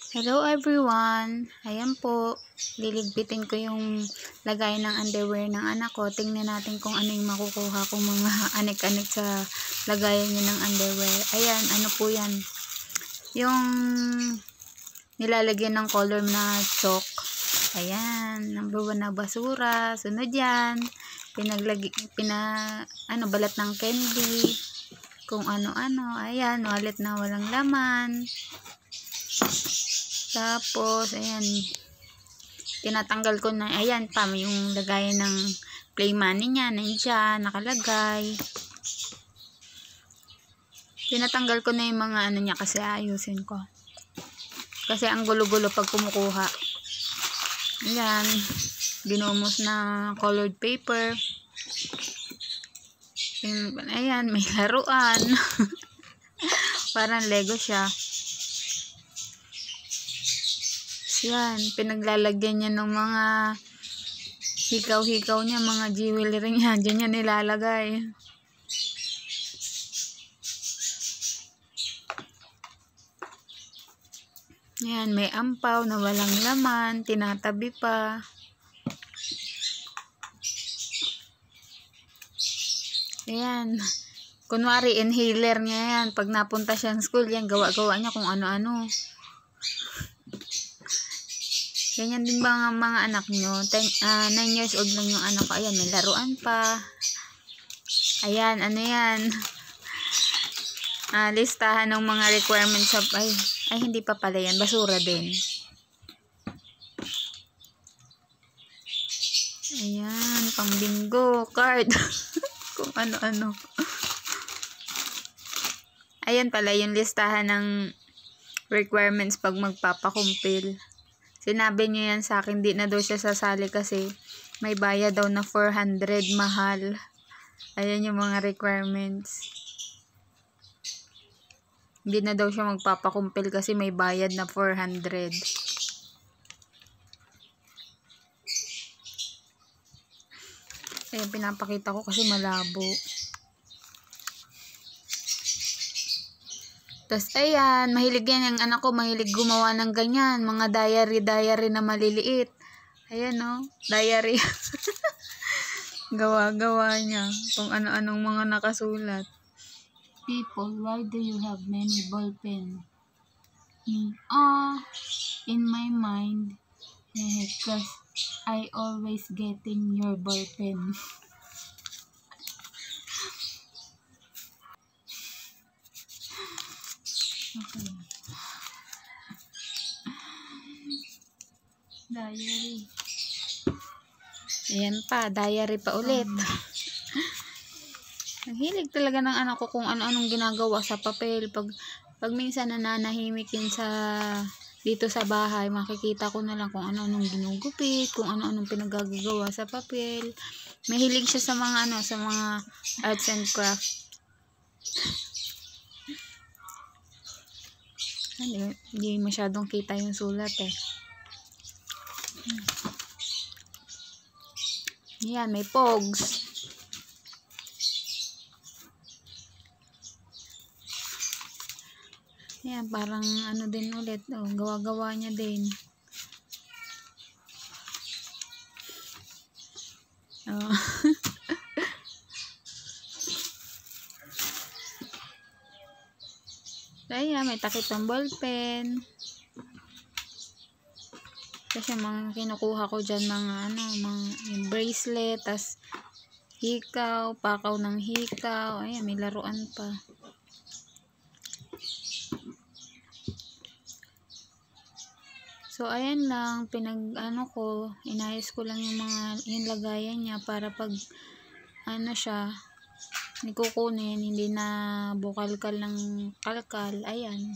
Hello everyone! Ayan po, liligpitin ko yung lagay ng underwear ng anak ko. Tingnan natin kung ano yung makukuha kong mga anik-anik sa lagayan niya ng underwear. Ayan, ano po yan? Yung nilalagyan ng color na chalk. Ayan, number 1 na basura. Sunod yan, balat ng candy. Kung ano-ano. Ayan, wallet na walang laman. Tapos, ayan, tinatanggal ko na, ayan pa, yung lagayan ng play money niya, nandiyan, nakalagay. Tinatanggal ko na yung mga ano niya kasi ayusin ko. Kasi ang gulo-gulo pag kumukuha. Ayan, ginumos na colored paper. Ayan, may laruan. Parang Lego siya. Yan, pinaglalagyan niya ng mga hikaw-hikaw niya, mga jewelry niya. Diyan niya nilalagay. Yan, may ampaw na walang laman, tinatabi pa. Ayan. Kunwari, inhaler niya yan. Pag napunta siya ng school, yan, gawa-gawa niya kung ano-ano. Ganyan din ba ang mga anak nyo? 9 years old lang yung anak ko. Ayan, may laruan pa. Ayan, ano yan? Listahan ng mga requirements of... Ay, hindi pa pala yan. Basura din. Ayan, pang bingo card. Kung ano-ano. Ayan pala yung listahan ng requirements pag magpapakumpil. Sinabi niya yan sa akin, di na daw siya sasali kasi may bayad daw na 400, mahal. Ayan yung mga requirements. Hindi na daw siya magpapakumpil kasi may bayad na 400. Ayan, pinapakita ko kasi malabo. Tapos, ayan, mahilig yan. Yung anak ko, mahilig gumawa ng ganyan. Mga diary na maliliit. Ayan, no? Diary. Gawa-gawa niya. Kung ano-anong mga nakasulat. People, why do you have many ballpen? In my mind, because I always getting your ballpen. Okay. Diary. Ayan pa, diary pa ulit. Naghilig talaga ng anak ko kung ano-anong ginagawa sa papel. Pag minsan nananahimik yun dito sa bahay, makikita ko na lang kung ano-anong ginugupit, kung ano-anong pinagagawa sa papel. Mahilig siya sa mga sa mga arts and craft. Hindi masyadong kita yung sulat eh. Yan, may pogs. Yan, parang ano din ulit. Oh, gawa-gawa niya din. Oh. Ayan, may takip ng ballpen. Kasi mga kinukuha ko dyan, mga yung bracelet, tas hikaw, pakaw ng hikaw. Ayan, may laruan pa. So, ayan lang, inayos ko lang yung lagayan niya para pag, siya, kukunin, hindi na bukalkal ng kalkal. Ayan.